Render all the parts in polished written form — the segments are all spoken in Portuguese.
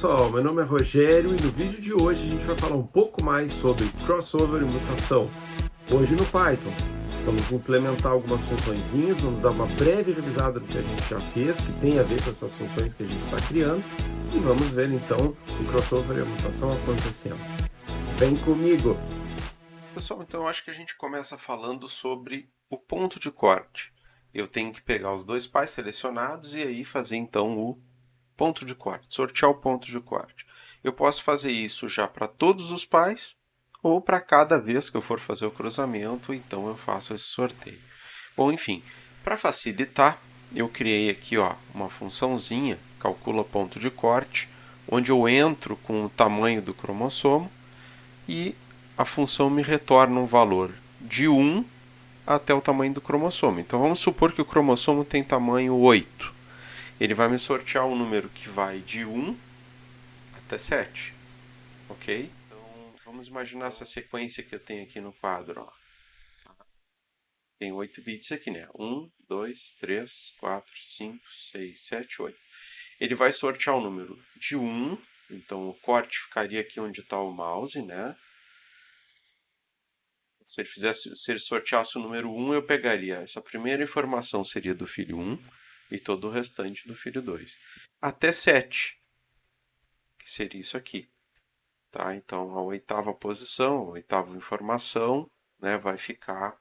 pessoal, meu nome é Rogério e no vídeo de hoje a gente vai falar um pouco mais sobre crossover e mutação. Hoje no Python, vamos implementar algumas funçõezinhas, vamos dar uma breve revisada do que a gente já fez, que tem a ver com essas funções que a gente está criando, e vamos ver então o crossover e a mutação acontecendo. Vem comigo! Pessoal, então eu acho que a gente começa falando sobre o ponto de corte. Eu tenho que pegar os dois pais selecionados e aí fazer então o ponto de corte, sortear o ponto de corte. Eu posso fazer isso já para todos os pais ou para cada vez que eu for fazer o cruzamento, então eu faço esse sorteio. Bom, enfim, para facilitar, eu criei aqui uma funçãozinha, calcula ponto de corte, onde eu entro com o tamanho do cromossomo e a função me retorna um valor de 1 até o tamanho do cromossomo. Então vamos supor que o cromossomo tem tamanho 8. Ele vai me sortear um número que vai de 1 até 7. Ok? Então vamos imaginar essa sequência que eu tenho aqui no quadro. Tem 8 bits aqui, né? 1, 2, 3, 4, 5, 6, 7, 8. Ele vai sortear o número de 1. Então o corte ficaria aqui onde está o mouse, né? Se ele sorteasse o número 1, eu pegaria essa primeira informação, seria do filho 1, e todo o restante do filho 2. Até 7, que seria isso aqui. Tá? Então, a oitava posição, a oitava informação, né, vai ficar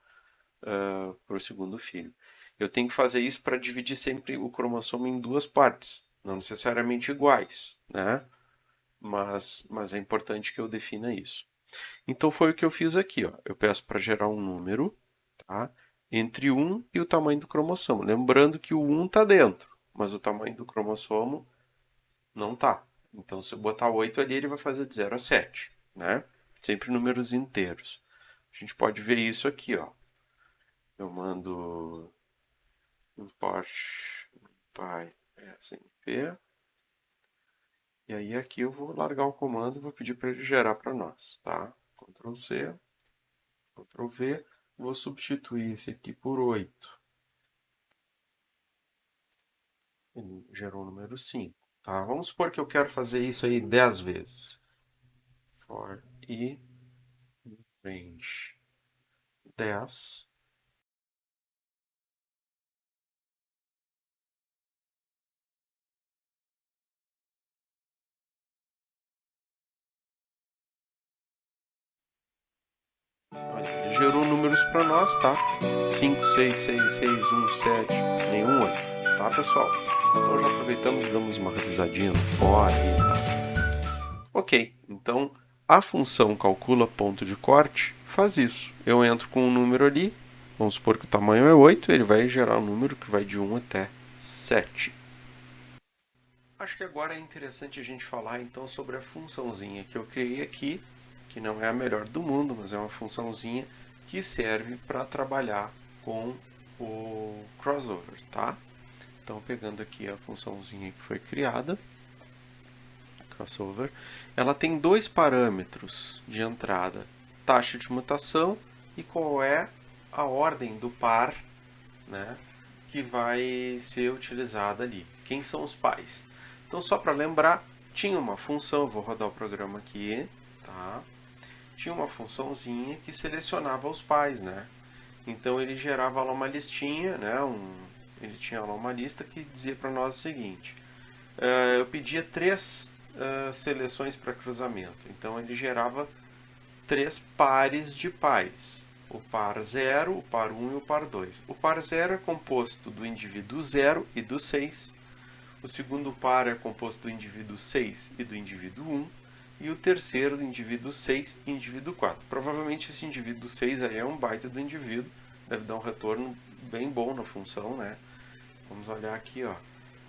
para o segundo filho. Eu tenho que fazer isso para dividir sempre o cromossomo em duas partes, não necessariamente iguais, né? Mas é importante que eu defina isso. Então foi o que eu fiz aqui. Eu peço para gerar um número, tá? Entre 1 e o tamanho do cromossomo. Lembrando que o 1 está dentro, mas o tamanho do cromossomo não está. Então, se eu botar 8 ali, ele vai fazer de 0 a 7. Né? Sempre números inteiros. A gente pode ver isso aqui. Eu mando import smp. E aí aqui eu vou largar o comando e vou pedir para ele gerar para nós. Tá? Ctrl C, Ctrl V. Vou substituir esse aqui por 8. Ele gerou o número 5. Tá? Vamos supor que eu quero fazer isso aí 10 vezes. For i range 10. Olha, ele gerou números para nós, tá? 5, 6, 6, 6, 1, 7, nenhum 8. Tá, pessoal? Então já aproveitamos e damos uma revisadinha no for e tal. Ok, então a função calcula ponto de corte faz isso. Eu entro com um número ali, vamos supor que o tamanho é 8, ele vai gerar um número que vai de 1 até 7. Acho que agora é interessante a gente falar então sobre a funçãozinha que eu criei aqui, que não é a melhor do mundo, mas é uma funçãozinha que serve para trabalhar com o crossover, tá? Então, pegando aqui a funçãozinha que foi criada, crossover, ela tem dois parâmetros de entrada, taxa de mutação e qual é a ordem do par, né, que vai ser utilizada ali. Quem são os pais? Então, só para lembrar, tinha uma função, vou rodar o programa aqui, tá? Tinha uma funçãozinha que selecionava os pais, né? Então ele gerava lá uma listinha, né? Ele tinha lá uma lista que dizia para nós o seguinte: eu pedia 3 seleções para cruzamento. Então ele gerava 3 pares de pais. O par 0, o par 1 e o par 2. O par 0 é composto do indivíduo 0 e do 6. O segundo par é composto do indivíduo 6 e do indivíduo 1. E o terceiro do indivíduo 6 e indivíduo 4. Provavelmente esse indivíduo 6 aí é um baita do indivíduo. Deve dar um retorno bem bom na função, né? Vamos olhar aqui,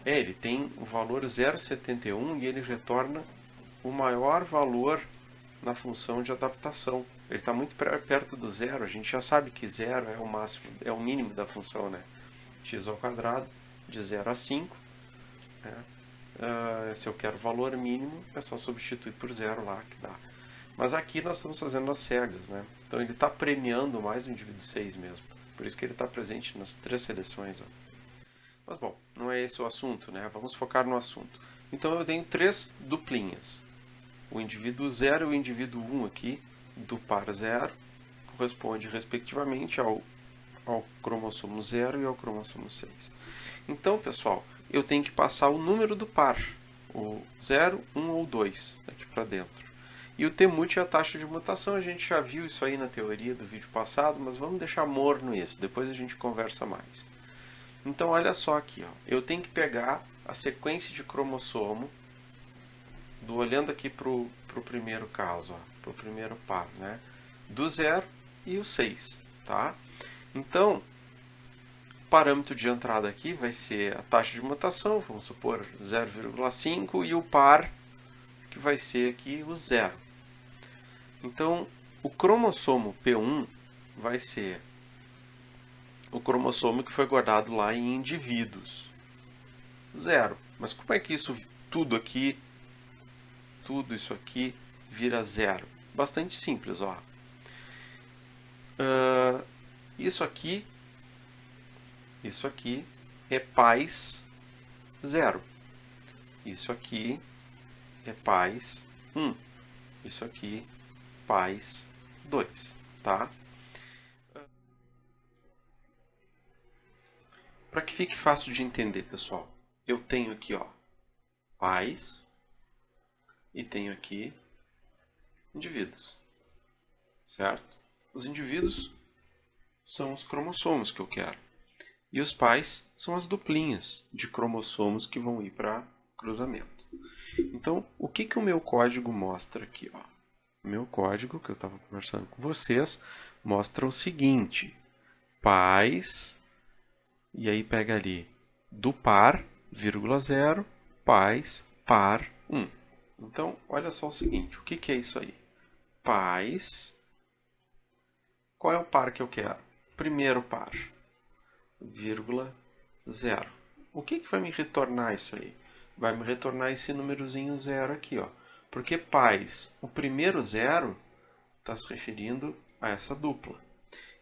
ele tem o valor 0,71 e ele retorna o maior valor na função de adaptação. Ele está muito perto do zero. A gente já sabe que zero é o máximo, é o mínimo da função, né? X ao quadrado de 0 a 5. Né? Se eu quero o valor mínimo, é só substituir por zero lá que dá. Mas aqui nós estamos fazendo as cegas, né? Então ele está premiando mais o indivíduo 6 mesmo. Por isso que ele está presente nas 3 seleções. Mas bom, não é esse o assunto, né? Vamos focar no assunto. Então eu tenho 3 duplinhas. O indivíduo 0 e o indivíduo 1 aqui, do par 0, corresponde respectivamente ao cromossomo 0 e ao cromossomo 6. Então, pessoal, eu tenho que passar o número do par, o 0, 1 ou 2, aqui para dentro. E o T-mut é a taxa de mutação, a gente já viu isso aí na teoria do vídeo passado, mas vamos deixar morno isso, depois a gente conversa mais. Então, olha só aqui, ó. Eu tenho que pegar a sequência de cromossomo, olhando aqui para o primeiro caso, para o primeiro par, né? Do 0 e o 6, tá? Então, o parâmetro de entrada aqui vai ser a taxa de mutação, vamos supor 0,5, e o par, que vai ser aqui o 0. Então, o cromossomo P1 vai ser o cromossomo que foi guardado lá em indivíduos. 0. Mas como é que isso tudo isso aqui vira 0? Bastante simples, ó. Isso aqui é pais 0. Isso aqui é pais 1. Isso aqui pais 2, tá? Para que fique fácil de entender, pessoal, eu tenho aqui, ó, pais e tenho aqui indivíduos, certo? Os indivíduos são os cromossomos que eu quero. E os pais são as duplinhas de cromossomos que vão ir para cruzamento. Então, o que o meu código mostra aqui? Ó? O meu código, que eu estava conversando com vocês, mostra o seguinte. Pais, e aí pega ali do par, vírgula 0, pais, par 1. Então, olha só o seguinte. O que é isso aí? Pais. Qual é o par que eu quero? Primeiro par. Vírgula 0. O que vai me retornar isso aí? Vai me retornar esse númerozinho 0 aqui, ó. Porque pais, o primeiro 0 está se referindo a essa dupla.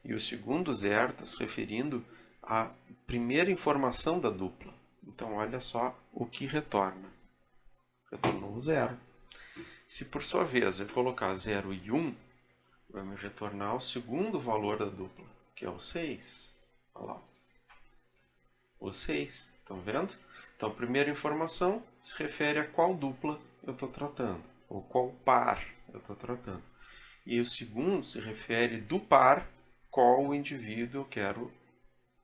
E o segundo 0 está se referindo à primeira informação da dupla. Então, olha só o que retorna. Retornou o 0. Se por sua vez eu colocar 0 e 1, vai me retornar o segundo valor da dupla, que é o 6. Olha lá. O 6. Estão vendo? Então, a primeira informação se refere a qual dupla eu estou tratando, ou qual par eu estou tratando. E o segundo se refere do par qual indivíduo eu quero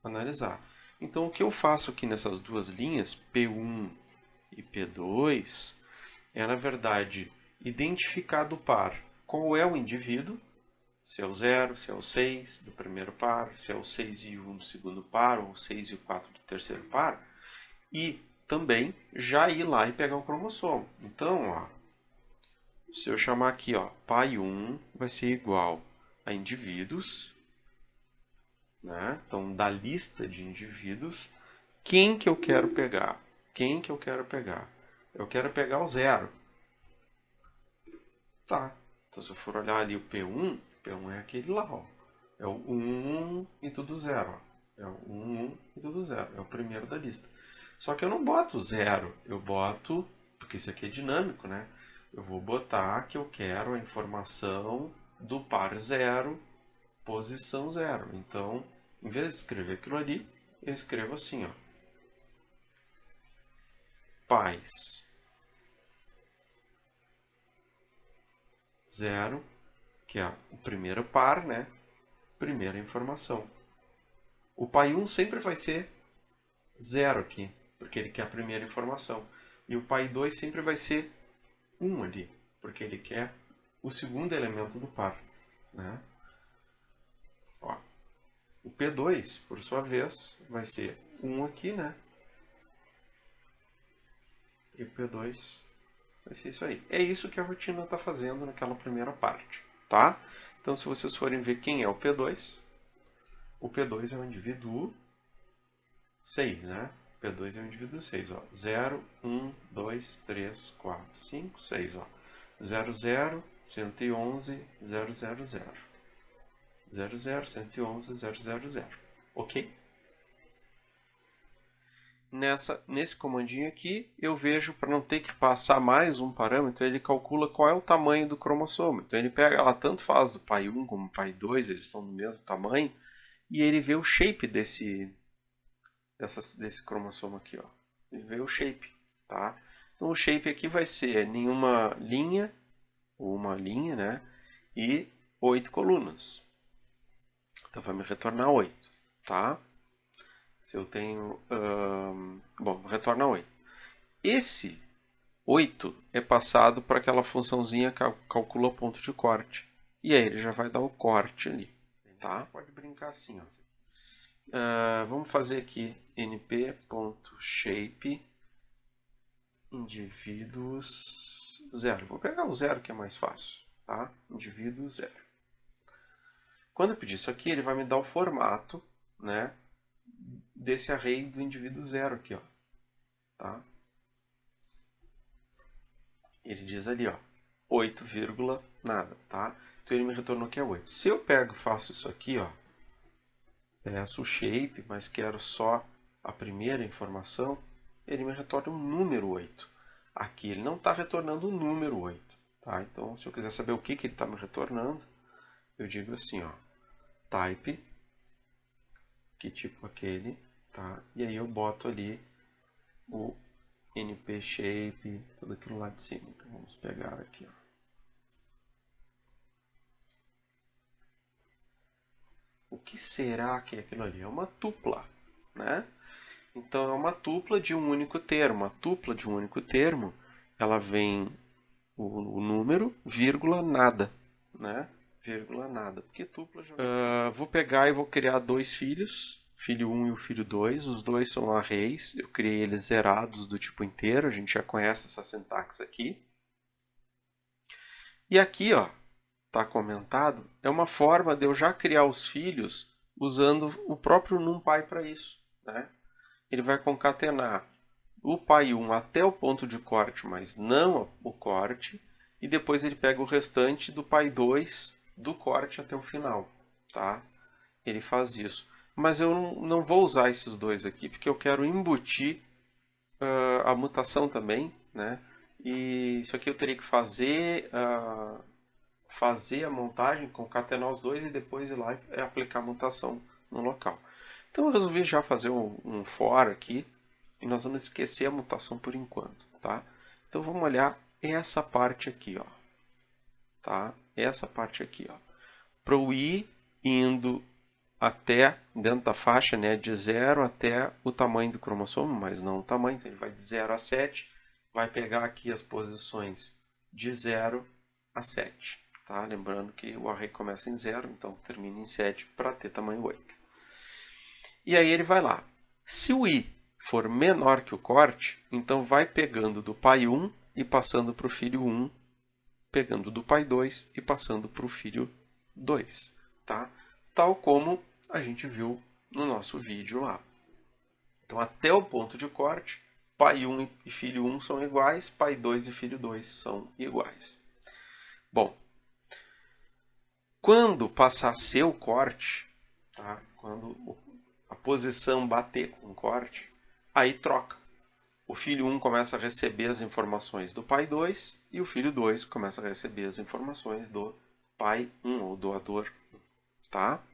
analisar. Então, o que eu faço aqui nessas duas linhas, P1 e P2, é, na verdade, identificar do par qual é o indivíduo, se é o 0, se é o 6 do primeiro par, se é o 6 e 1 do segundo par, ou o 6 e o 4 do terceiro par, e também já ir lá e pegar o cromossomo. Então, ó, se eu chamar aqui, ó, pai 1 vai ser igual a indivíduos, né? Então, da lista de indivíduos, quem que eu quero pegar? Quem que eu quero pegar? Eu quero pegar o 0. Tá. Então, se eu for olhar ali o P1 é aquele lá, ó. É o 1 e tudo 0. Ó. É o 1 e tudo 0. É o primeiro da lista. Só que eu não boto 0. Eu boto, porque isso aqui é dinâmico, né? Eu vou botar que eu quero a informação do par 0, posição 0. Então, em vez de escrever aquilo ali, eu escrevo assim, ó. Pais 0, que é o primeiro par, né? Primeira informação. O pai 1 sempre vai ser 0 aqui, porque ele quer a primeira informação. E o pai 2 sempre vai ser 1 ali, porque ele quer o segundo elemento do par, né? Ó, o P2, por sua vez, vai ser 1 aqui, né? E o P2 vai ser isso aí. É isso que a rotina está fazendo naquela primeira parte, tá? Então, se vocês forem ver quem é o P2 é o indivíduo 6, né? P2 é o indivíduo 6, ó. 0, 1, 2, 3, 4, 5, 6, ó. 0, 0, 111, 0, 0, 0. 0, 0, 111, 0, 0, 0. Ok? nesse comandinho aqui, eu vejo, para não ter que passar mais um parâmetro, ele calcula qual é o tamanho do cromossomo. Então ele pega lá, tanto faz do pai 1 como do pai 2, eles são do mesmo tamanho, e ele vê o shape desse cromossomo aqui, ó. Ele vê o shape, tá? Então o shape aqui vai ser nenhuma linha, ou uma linha, né? E 8 colunas. Então vai me retornar 8, tá? Se eu tenho... bom, retorna 8. Esse 8 é passado para aquela funçãozinha que calcula o ponto de corte. E aí ele já vai dar o corte ali, tá? Pode brincar assim, ó. Vamos fazer aqui np.shape indivíduos 0. Vou pegar o 0 que é mais fácil, tá? Indivíduo 0. Quando eu pedir isso aqui, ele vai me dar o formato, né, desse array do indivíduo 0 aqui, ó. Tá? Ele diz ali, ó, 8, nada, tá? Então ele me retornou que é 8. Se eu pego e faço isso aqui, ó, peço o shape, mas quero só a primeira informação, ele me retorna um número 8. Aqui ele não está retornando o número 8. Tá? Então, se eu quiser saber o que ele está me retornando, eu digo assim, ó, type, que tipo aquele, tá? E aí eu boto ali o np shape, tudo aquilo lá de cima. Então vamos pegar aqui, ó. O que será que é aquilo ali? É uma tupla, né? Então é uma tupla de um único termo. A tupla de um único termo, ela vem o número, vírgula, nada, né? Vírgula, nada. Porque tupla já... vou pegar e vou criar dois filhos, filho 1 e o filho 2. Os dois são arrays. Eu criei eles zerados do tipo inteiro. A gente já conhece essa sintaxe aqui. E aqui, ó, tá comentado, é uma forma de eu já criar os filhos usando o próprio NumPy para isso, né? Ele vai concatenar o pai 1 até o ponto de corte, mas não o corte, e depois ele pega o restante do pai 2 do corte até o final, tá? Ele faz isso. Mas eu não vou usar esses dois aqui, porque eu quero embutir a mutação também, né? E isso aqui eu teria que fazer a montagem, concatenar os dois e depois ir lá e aplicar a mutação no local. Então eu resolvi já fazer um for aqui e nós vamos esquecer a mutação por enquanto, tá? Então vamos olhar essa parte aqui, ó, tá? Essa parte aqui, ó. Para o i indo até dentro da faixa, né, de 0 até o tamanho do cromossomo, mas não o tamanho, então ele vai de 0 a 7, vai pegar aqui as posições de 0 a 7. Tá? Lembrando que o array começa em 0, então termina em 7 para ter tamanho 8. E aí ele vai lá. Se o i for menor que o corte, então vai pegando do pai 1 e passando para o filho 1, pegando do pai 2 e passando para o filho 2. Tá? Tal como a gente viu no nosso vídeo lá. Então até o ponto de corte, pai 1 e filho 1 são iguais, pai 2 e filho 2 são iguais. Bom, quando passar a ser o corte, tá? Quando a posição bater com o corte, aí troca. O filho 1 começa a receber as informações do pai 2 e o filho 2 começa a receber as informações do pai 1, ou doador 1. Tá?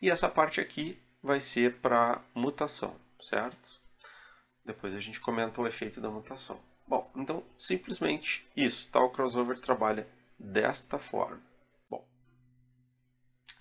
E essa parte aqui vai ser para mutação, certo? Depois a gente comenta o efeito da mutação. Bom, então simplesmente isso, tá? O crossover trabalha desta forma.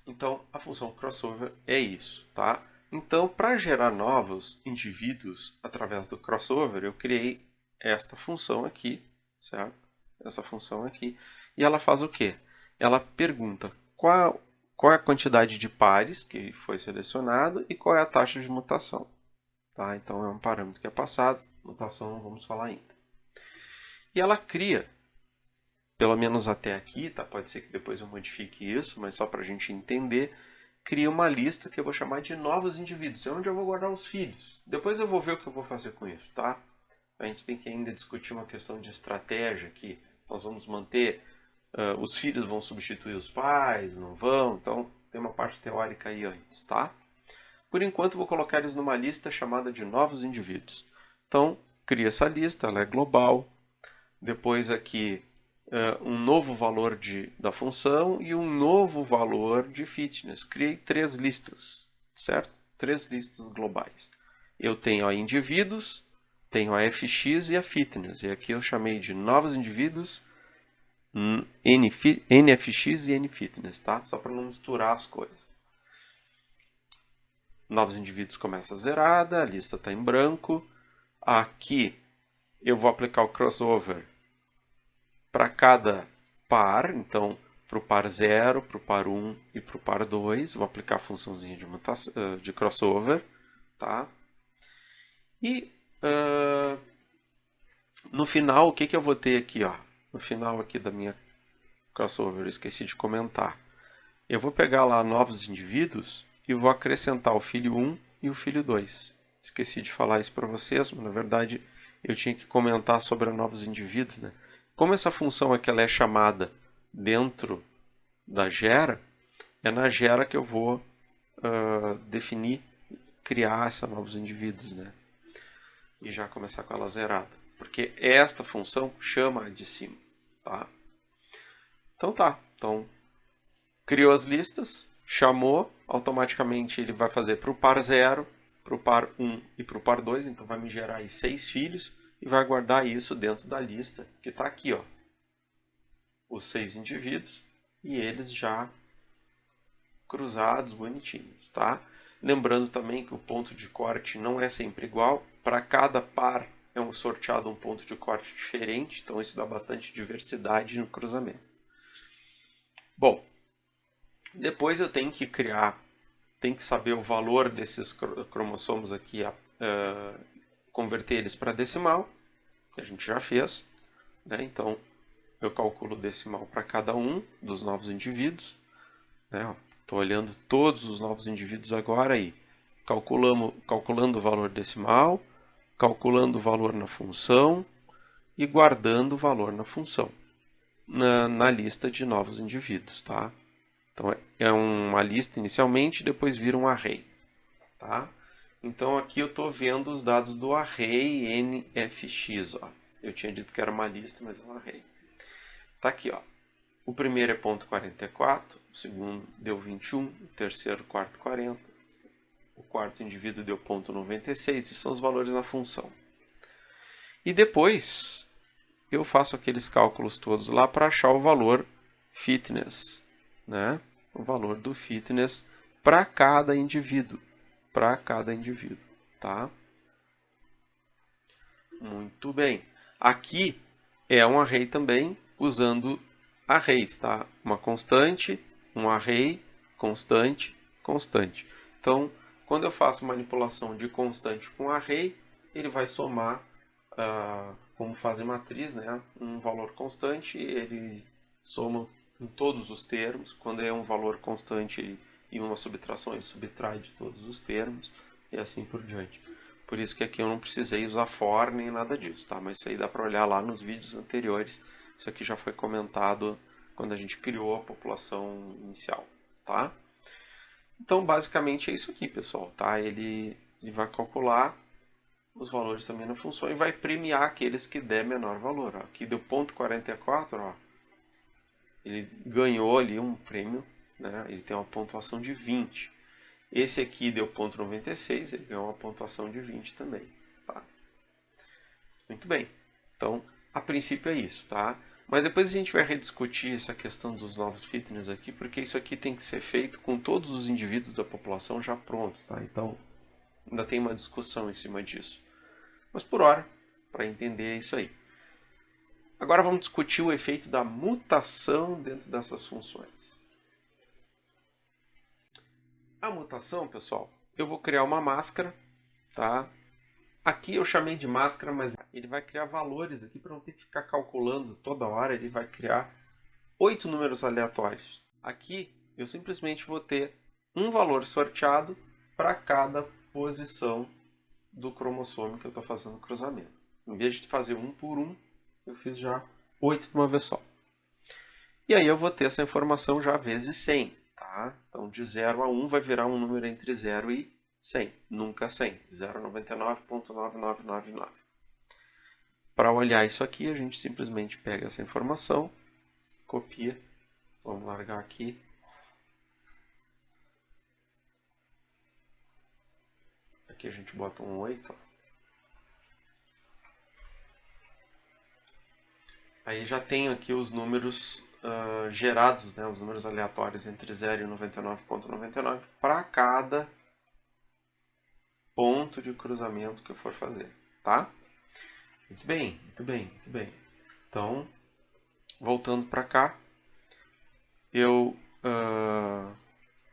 Então, a função crossover é isso, tá? Então, para gerar novos indivíduos através do crossover, eu criei esta função aqui, certo? Essa função aqui. E ela faz o quê? Ela pergunta qual é a quantidade de pares que foi selecionado e qual é a taxa de mutação. Tá? Então, é um parâmetro que é passado. Mutação não vamos falar ainda. E ela cria, pelo menos até aqui, tá? Pode ser que depois eu modifique isso, mas só para a gente entender, cria uma lista que eu vou chamar de novos indivíduos. É onde eu vou guardar os filhos. Depois eu vou ver o que eu vou fazer com isso, tá? A gente tem que ainda discutir uma questão de estratégia aqui. Nós vamos manter, os filhos vão substituir os pais, não vão, então tem uma parte teórica aí antes, tá? Por enquanto, vou colocar eles numa lista chamada de novos indivíduos. Então, cria essa lista, ela é global. Depois aqui, um novo valor da função e um novo valor de fitness. Criei 3 listas, certo? 3 listas globais. Eu tenho a indivíduos, tenho a fx e a fitness. E aqui eu chamei de novos indivíduos, nfx e nfitness, tá? Só para não misturar as coisas. Novos indivíduos começa zerada, a lista está em branco. Aqui eu vou aplicar o crossover para cada par, então para o par 0, para o par 1 e para o par 2, vou aplicar a funçãozinha de crossover, tá? E no final, o que eu vou ter aqui, ó? No final aqui da minha crossover, eu esqueci de comentar. Eu vou pegar lá novos indivíduos e vou acrescentar o filho 1 e o filho 2. Esqueci de falar isso para vocês, mas na verdade eu tinha que comentar sobre novos indivíduos, né? Como essa função aqui ela é chamada dentro da gera, é na gera que eu vou definir, criar esses novos indivíduos, né? E já começar com ela zerada. Porque esta função chama a de cima, tá? Então tá. Então, criou as listas, chamou, automaticamente ele vai fazer para o par 0, para o par 1 e para o par 2, então vai me gerar aí 6 filhos e vai guardar isso dentro da lista que está aqui, ó. Os 6 indivíduos e eles já cruzados, bonitinhos, tá? Lembrando também que o ponto de corte não é sempre igual, para cada par é sorteado um ponto de corte diferente, então isso dá bastante diversidade no cruzamento. Bom, depois eu tenho que saber o valor desses cromossomos aqui, converter eles para decimal, que a gente já fez, né? Então eu calculo o decimal para cada um dos novos indivíduos, né? Estou olhando todos os novos indivíduos agora aí, calculando o valor decimal, calculando o valor na função e guardando o valor na função, na lista de novos indivíduos, tá? Então é uma lista inicialmente, depois vira um array, tá? Então aqui eu estou vendo os dados do array nfx, ó. Eu tinha dito que era uma lista, mas é um array. Tá aqui, ó. O primeiro é ponto 44, o segundo deu 21, o terceiro, quarto 40, o quarto indivíduo deu ponto 96, esses são os valores na função. E depois eu faço aqueles cálculos todos lá para achar o valor fitness, né? O valor do fitness para cada indivíduo, tá? Muito bem. Aqui é um array também usando arrays, tá? Uma constante, um array, constante, constante. Então, quando eu faço manipulação de constante com array, ele vai somar, como faz em matriz, né? Um valor constante, ele soma em todos os termos. Quando é um valor constante e uma subtração, ele subtrai de todos os termos e assim por diante. Por isso que aqui eu não precisei usar for nem nada disso, tá? Mas isso aí dá para olhar lá nos vídeos anteriores. Isso aqui já foi comentado quando a gente criou a população inicial, tá? Então, basicamente é isso aqui, pessoal, tá? Ele vai calcular os valores também na função e vai premiar aqueles que der menor valor. Ó. Aqui deu ponto 44, ó. Ele ganhou ali um prêmio, né? Ele tem uma pontuação de 20. Esse aqui deu ponto 96, ele ganhou uma pontuação de 20 também, tá? Muito bem. Então, a princípio é isso, tá? Mas depois a gente vai rediscutir essa questão dos novos fitness aqui, porque isso aqui tem que ser feito com todos os indivíduos da população já prontos, tá? Então, ainda tem uma discussão em cima disso. Mas por hora, para entender é isso aí. Agora vamos discutir o efeito da mutação dentro dessas funções. A mutação, pessoal, eu vou criar uma máscara, tá? Aqui eu chamei de máscara, mas ele vai criar valores aqui para não ter que ficar calculando toda hora. Ele vai criar 8 números aleatórios. Aqui eu simplesmente vou ter um valor sorteado para cada posição do cromossomo que eu estou fazendo o cruzamento. Em vez de fazer um por um, eu fiz já 8 de uma vez só. E aí eu vou ter essa informação já vezes 100. Tá? Então de 0 a 1 vai virar um número entre 0 e 100, nunca 100, 0,99.9999. Para olhar isso aqui, a gente simplesmente pega essa informação, copia, vamos largar aqui. Aqui a gente bota um 8. Aí já tenho aqui os números gerados, né, os números aleatórios entre 0 e 99.99 para cada ponto de cruzamento que eu for fazer, tá? Muito bem, muito bem, muito bem. Então, voltando para cá, eu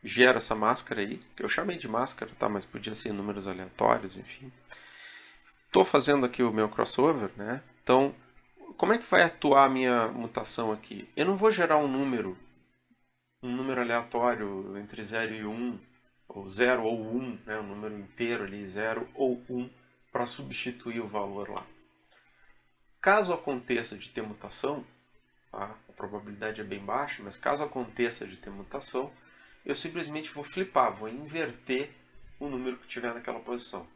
gero essa máscara aí, que eu chamei de máscara, tá? Mas podia ser números aleatórios, enfim. Estou fazendo aqui o meu crossover, né? Então, como é que vai atuar a minha mutação aqui? Eu não vou gerar um número aleatório entre 0 e 1, ou 0 ou 1, né? Um número inteiro ali, 0 ou 1, para substituir o valor lá. Caso aconteça de ter mutação, tá? A probabilidade é bem baixa, mas caso aconteça de ter mutação, eu simplesmente vou flipar, vou inverter o número que tiver naquela posição.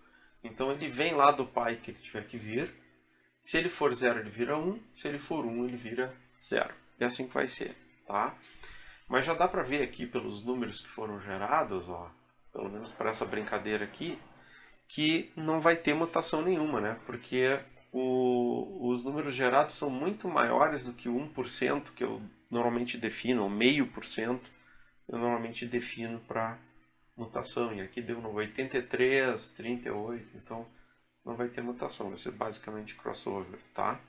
Então ele vem lá do pai que ele tiver que vir. Se ele for 0, ele vira 1. Se ele for 1, ele vira 0. É assim que vai ser, tá? Mas já dá para ver aqui pelos números que foram gerados, ó, pelo menos para essa brincadeira aqui, que não vai ter mutação nenhuma, né? Porque os números gerados são muito maiores do que o 1% que eu normalmente defino, ou 0,5% eu normalmente defino para mutação. E aqui deu no 83, 38, então não vai ter mutação, vai ser basicamente crossover, tá?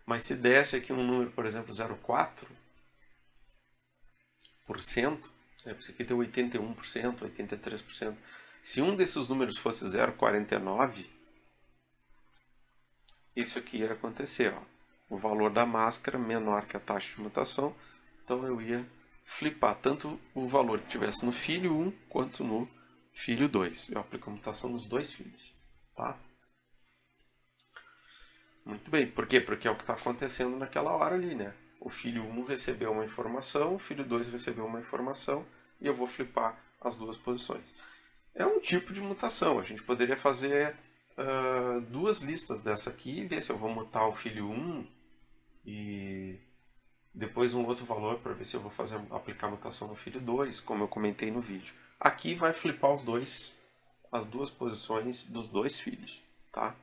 Mas se desse aqui um número, por exemplo, 0,4%, né? Isso aqui deu 81%, 83%. Se um desses números fosse 0,49%, isso aqui ia acontecer, ó. O valor da máscara menor que a taxa de mutação, então eu ia flipar tanto o valor que tivesse no filho 1 quanto no filho 2. Eu aplico a mutação nos dois filhos, tá? Muito bem, por quê? Porque é o que está acontecendo naquela hora ali, né? O filho 1 recebeu uma informação, o filho 2 recebeu uma informação e eu vou flipar as duas posições. É um tipo de mutação, a gente poderia fazer duas listas dessa aqui e ver se eu vou mutar o filho 1 e depois um outro valor para ver se eu vou aplicar a mutação no filho 2, como eu comentei no vídeo. Aqui vai flipar as duas posições dos dois filhos, tá?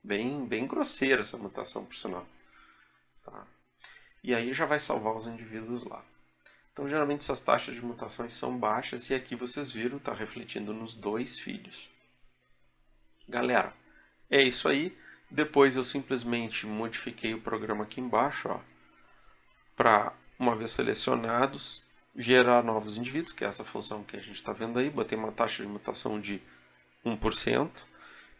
Bem grosseira essa mutação, por sinal. Tá? E aí já vai salvar os indivíduos lá. Então, geralmente essas taxas de mutações são baixas e aqui vocês viram, está refletindo nos dois filhos. Galera, é isso aí. Depois eu simplesmente modifiquei o programa aqui embaixo, para, uma vez selecionados, gerar novos indivíduos, que é essa função que a gente está vendo aí. Botei uma taxa de mutação de 1%.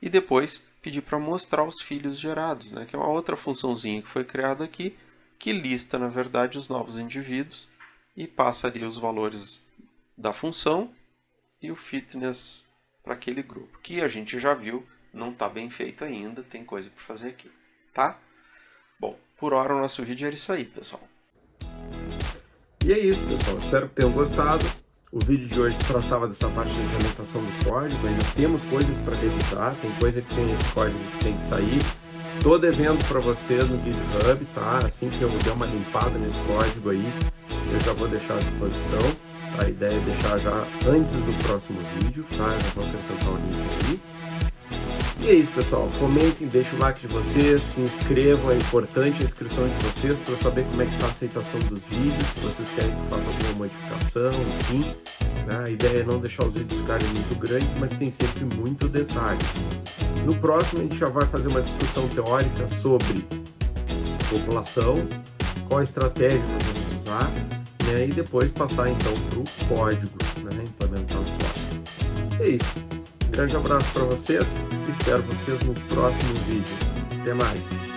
E depois pedi para mostrar os filhos gerados, né, que é uma outra funçãozinha que foi criada aqui, que lista, na verdade, os novos indivíduos e passa ali os valores da função e o fitness para aquele grupo, que a gente já viu, não está bem feito ainda, tem coisa para fazer aqui, tá? Bom, por hora o nosso vídeo era isso aí, pessoal. E é isso, pessoal. Espero que tenham gostado. O vídeo de hoje tratava dessa parte de implementação do código. Ainda temos coisas para revisar, tem coisa que tem esse código que tem que sair. Estou devendo para vocês no GitHub, tá? Assim que eu der uma limpada nesse código aí, eu já vou deixar à disposição. A ideia é deixar já antes do próximo vídeo, tá? Eu já vou acrescentar o link aí. E é isso, pessoal. Comentem, deixem o like de vocês, se inscrevam, é importante a inscrição de vocês para eu saber como é que está a aceitação dos vídeos, se vocês querem que eu faça alguma modificação, enfim. Né? A ideia é não deixar os vídeos ficarem muito grandes, mas tem sempre muito detalhe. No próximo a gente já vai fazer uma discussão teórica sobre população, qual a estratégia nós vamos usar, né? E depois passar então para o código, né? Implementar o código. É isso. Grande abraço para vocês, espero vocês no próximo vídeo. Até mais!